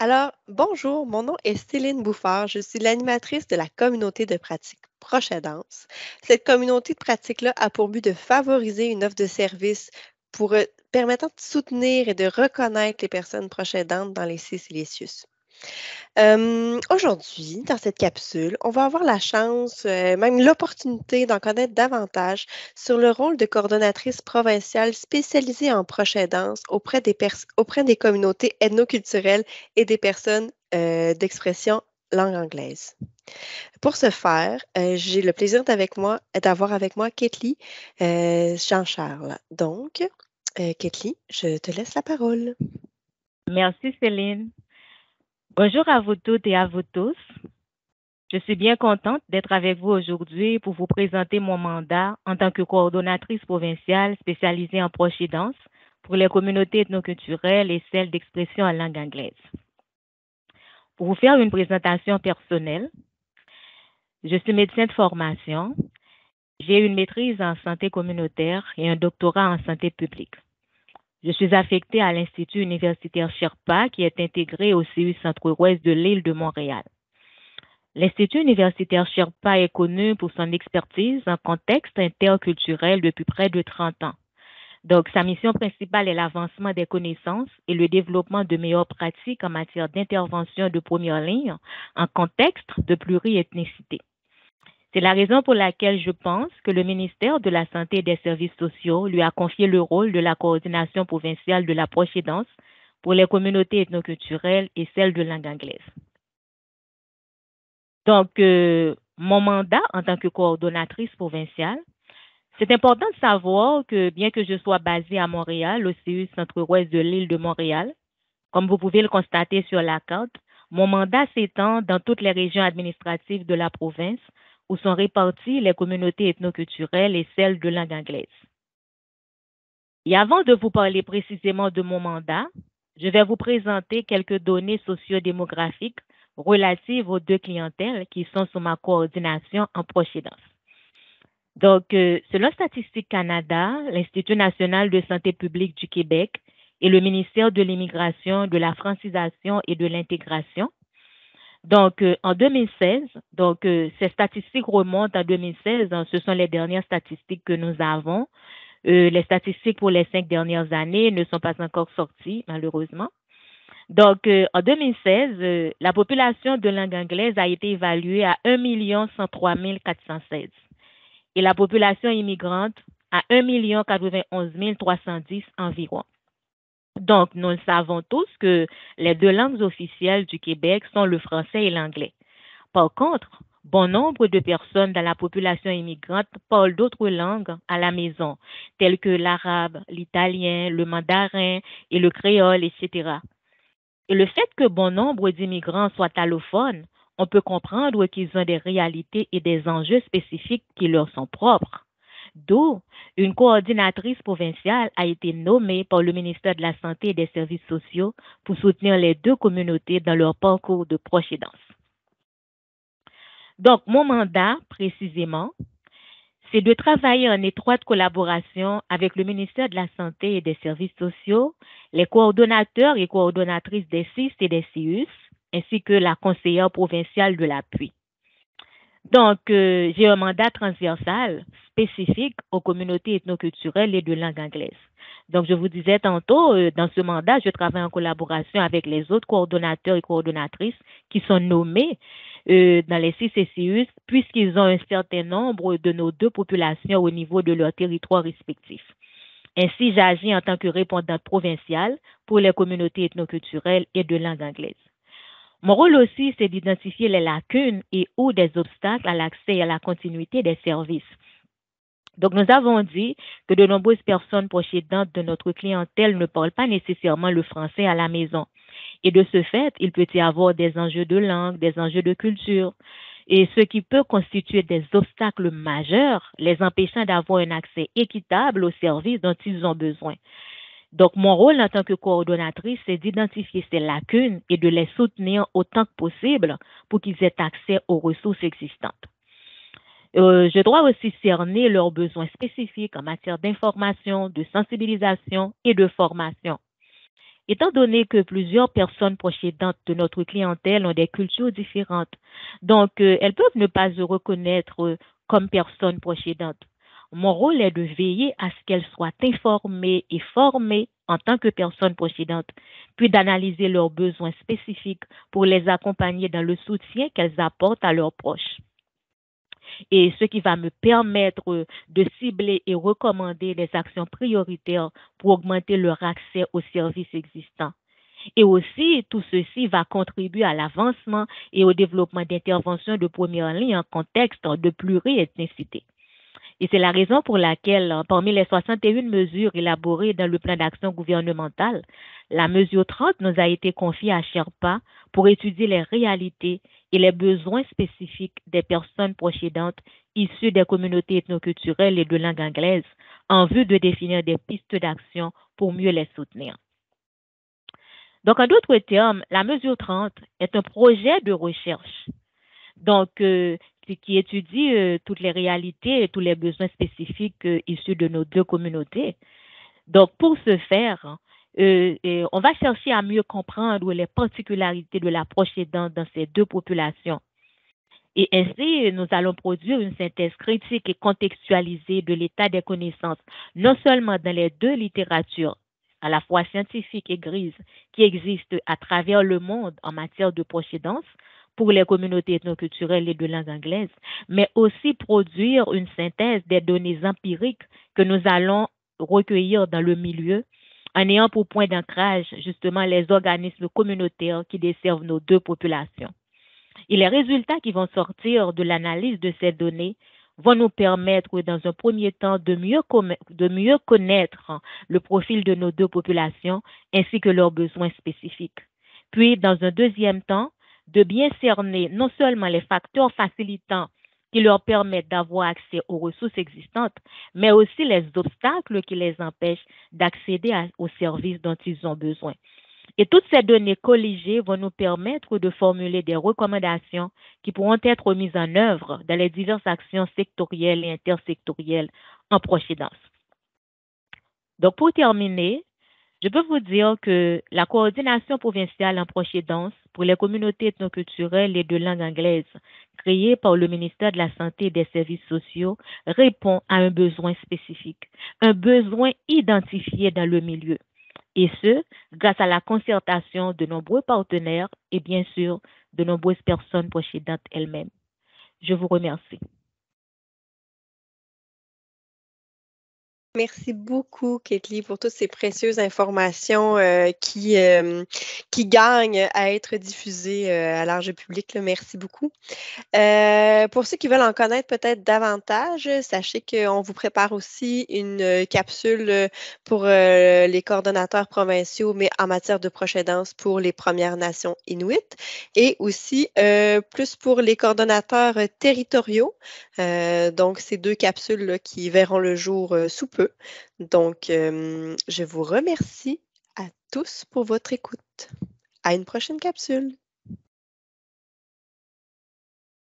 Alors, bonjour, mon nom est Céline Bouffard. Je suis l'animatrice de la communauté de pratique Proche Aidance. Cette communauté de pratique-là a pour but de favoriser une offre de service pour permettant de soutenir et de reconnaître les personnes proches aidantes dans les CIS et les CIUS. Aujourd'hui, dans cette capsule, on va avoir la chance, même l'opportunité d'en connaître davantage sur le rôle de coordonnatrice provinciale spécialisée en proche aidance auprès des communautés ethnoculturelles et des personnes d'expression langue anglaise. Pour ce faire, j'ai le plaisir d'avoir avec moi Ketli Jean-Charles. Donc, Ketli, je te laisse la parole. Merci Céline. Bonjour à vous toutes et à vous tous. Je suis bien contente d'être avec vous aujourd'hui pour vous présenter mon mandat en tant que coordonnatrice provinciale spécialisée en proche aidance pour les communautés ethnoculturelles et celles d'expression en langue anglaise. Pour vous faire une présentation personnelle, je suis médecin de formation. J'ai une maîtrise en santé communautaire et un doctorat en santé publique. Je suis affectée à l'Institut universitaire Sherpa qui est intégré au CU Centre-Ouest de l'île de Montréal. L'Institut universitaire Sherpa est connu pour son expertise en contexte interculturel depuis près de 30 ans. Donc, sa mission principale est l'avancement des connaissances et le développement de meilleures pratiques en matière d'intervention de première ligne en contexte de pluriethnicité. C'est la raison pour laquelle je pense que le ministère de la Santé et des Services sociaux lui a confié le rôle de la coordination provinciale de la proche aidance pour les communautés ethnoculturelles et celles de langue anglaise. Donc, mon mandat en tant que coordonnatrice provinciale, c'est important de savoir que bien que je sois basée à Montréal, au CU Centre-Ouest de l'île de Montréal, comme vous pouvez le constater sur la carte, mon mandat s'étend dans toutes les régions administratives de la province où sont réparties les communautés ethnoculturelles et celles de langue anglaise. Et avant de vous parler précisément de mon mandat, je vais vous présenter quelques données sociodémographiques relatives aux deux clientèles qui sont sous ma coordination en proche aidance. Donc, selon Statistique Canada, l'Institut national de santé publique du Québec et le ministère de l'Immigration, de la francisation et de l'intégration, donc, en 2016, ces statistiques remontent à 2016, ce sont les dernières statistiques que nous avons. Les statistiques pour les 5 dernières années ne sont pas encore sorties, malheureusement. Donc, en 2016, la population de langue anglaise a été évaluée à 1 103 416 et la population immigrante à 1 091 310 environ. Donc, nous savons tous que les deux langues officielles du Québec sont le français et l'anglais. Par contre, bon nombre de personnes dans la population immigrante parlent d'autres langues à la maison, telles que l'arabe, l'italien, le mandarin et le créole, etc. Et le fait que bon nombre d'immigrants soient allophones, on peut comprendre qu'ils ont des réalités et des enjeux spécifiques qui leur sont propres. D'où une coordinatrice provinciale a été nommée par le ministère de la Santé et des Services sociaux pour soutenir les deux communautés dans leur parcours de proche aidance. Donc, mon mandat, précisément, c'est de travailler en étroite collaboration avec le ministère de la Santé et des Services sociaux, les coordonnateurs et coordonnatrices des CIS et des CIUS, ainsi que la conseillère provinciale de l'appui. Donc, j'ai un mandat transversal spécifique aux communautés ethnoculturelles et de langue anglaise. Donc, je vous disais tantôt, dans ce mandat, je travaille en collaboration avec les autres coordonnateurs et coordonnatrices qui sont nommés dans les CCCUS, puisqu'ils ont un certain nombre de nos deux populations au niveau de leur territoire respectif. Ainsi, j'agis en tant que répondante provinciale pour les communautés ethnoculturelles et de langue anglaise. Mon rôle aussi, c'est d'identifier les lacunes et ou des obstacles à l'accès et à la continuité des services. Donc, nous avons dit que de nombreuses personnes proches aidantes de notre clientèle ne parlent pas nécessairement le français à la maison. Et de ce fait, il peut y avoir des enjeux de langue, des enjeux de culture, et ce qui peut constituer des obstacles majeurs, les empêchant d'avoir un accès équitable aux services dont ils ont besoin. Donc, mon rôle en tant que coordonnatrice, c'est d'identifier ces lacunes et de les soutenir autant que possible pour qu'ils aient accès aux ressources existantes. Je dois aussi cerner leurs besoins spécifiques en matière d'information, de sensibilisation et de formation. Étant donné que plusieurs personnes proches aidantes de notre clientèle ont des cultures différentes, donc elles peuvent ne pas se reconnaître comme personnes proches aidantes. Mon rôle est de veiller à ce qu'elles soient informées et formées en tant que personnes proches aidantes, puis d'analyser leurs besoins spécifiques pour les accompagner dans le soutien qu'elles apportent à leurs proches. Et ce qui va me permettre de cibler et recommander des actions prioritaires pour augmenter leur accès aux services existants. Et aussi, tout ceci va contribuer à l'avancement et au développement d'interventions de première ligne en contexte de pluriethnicité. Et c'est la raison pour laquelle, parmi les 61 mesures élaborées dans le plan d'action gouvernemental, la mesure 30 nous a été confiée à Sherpa pour étudier les réalités et les besoins spécifiques des personnes proches aidantes issues des communautés ethnoculturelles et de langue anglaise en vue de définir des pistes d'action pour mieux les soutenir. Donc, en d'autres termes, la mesure 30 est un projet de recherche. Donc, qui étudie toutes les réalités et tous les besoins spécifiques issus de nos deux communautés. Donc, pour ce faire, on va chercher à mieux comprendre les particularités de l'approche aidante dans ces deux populations. Et ainsi, nous allons produire une synthèse critique et contextualisée de l'état des connaissances, non seulement dans les deux littératures, à la fois scientifiques et grises, qui existent à travers le monde en matière de proche aidance pour les communautés ethnoculturelles et de langue anglaise, mais aussi produire une synthèse des données empiriques que nous allons recueillir dans le milieu en ayant pour point d'ancrage justement les organismes communautaires qui desservent nos deux populations. Et les résultats qui vont sortir de l'analyse de ces données vont nous permettre, dans un premier temps, de mieux connaître le profil de nos deux populations ainsi que leurs besoins spécifiques. Puis, dans un deuxième temps, de bien cerner non seulement les facteurs facilitants qui leur permettent d'avoir accès aux ressources existantes, mais aussi les obstacles qui les empêchent d'accéder aux services dont ils ont besoin. Et toutes ces données colligées vont nous permettre de formuler des recommandations qui pourront être mises en œuvre dans les diverses actions sectorielles et intersectorielles en proche aidance. Donc, pour terminer, je peux vous dire que la coordination provinciale en proche aidance pour les communautés ethnoculturelles et de langue anglaise, créée par le ministère de la Santé et des Services sociaux, répond à un besoin spécifique, un besoin identifié dans le milieu. Et ce, grâce à la concertation de nombreux partenaires et bien sûr de nombreuses personnes proches aidantes elles-mêmes. Je vous remercie. Merci beaucoup, Ketli, pour toutes ces précieuses informations qui gagnent à être diffusées à large public. Là. Merci beaucoup. Pour ceux qui veulent en connaître peut-être davantage, sachez qu'on vous prépare aussi une capsule pour les coordonnateurs provinciaux, mais en matière de proche aidance pour les Premières Nations inuites et aussi plus pour les coordonnateurs territoriaux. Donc, ces deux capsules là, qui verront le jour sous peu. Donc, je vous remercie à tous pour votre écoute. À une prochaine capsule.